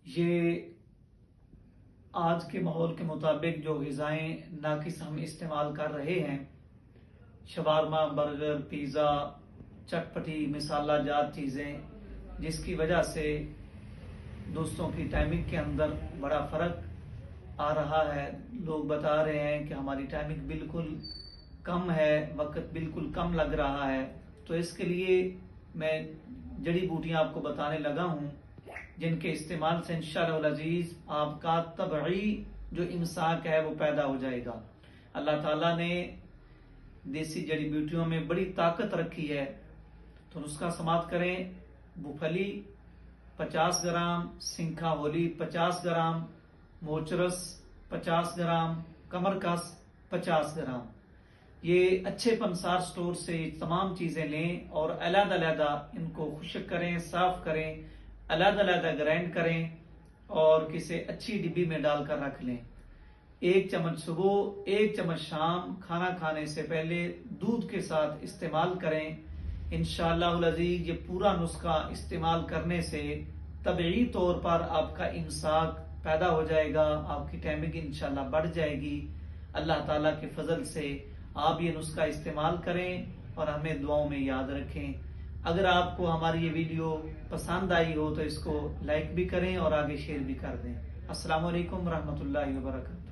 یہ آج کے ماحول کے مطابق جو غذائیں ناقص ہم استعمال کر رہے ہیں، شوارما، برگر، پیزا، چٹپٹی مسالہ جات چیزیں، جس کی وجہ سے دوستوں کی ٹائمنگ کے اندر بڑا فرق آ رہا ہے۔ لوگ بتا رہے ہیں کہ ہماری ٹائمنگ بالکل کم ہے، وقت بالکل کم لگ رہا ہے۔ تو اس کے لیے میں جڑی بوٹیاں آپ کو بتانے لگا ہوں، جن کے استعمال سے انشاءاللہ العزیز آپ کا طبعی جو امساک ہے وہ پیدا ہو جائے گا۔ اللہ تعالیٰ نے دیسی جڑی بوٹیوں میں بڑی طاقت رکھی ہے، تو نسخہ سماعت کریں۔ بوپھلی 50 گرام، سنکھا ہولی 50 گرام، موچرس 50 گرام، کمرکس 50 گرام۔ یہ اچھے پنسار سٹور سے تمام چیزیں لیں اور علیحدہ علیحدہ ان کو خشک کریں، صاف کریں، علیحدہ علیحدہ گرائنڈ کریں اور کسی اچھی ڈبی میں ڈال کر رکھ لیں۔ 1 چمچ صبح، 1 چمچ شام، کھانا کھانے سے پہلے دودھ کے ساتھ استعمال کریں۔ انشاءاللہ العزیز یہ پورا نسخہ استعمال کرنے سے طبعی طور پر آپ کا امساک پیدا ہو جائے گا، آپ کی ٹائمنگ انشاءاللہ بڑھ جائے گی۔ اللہ تعالیٰ کے فضل سے آپ یہ نسخہ استعمال کریں اور ہمیں دعاؤں میں یاد رکھیں۔ اگر آپ کو ہماری یہ ویڈیو پسند آئی ہو تو اس کو لائک بھی کریں اور آگے شیئر بھی کر دیں۔ السلام علیکم ورحمۃ اللہ وبرکاتہ۔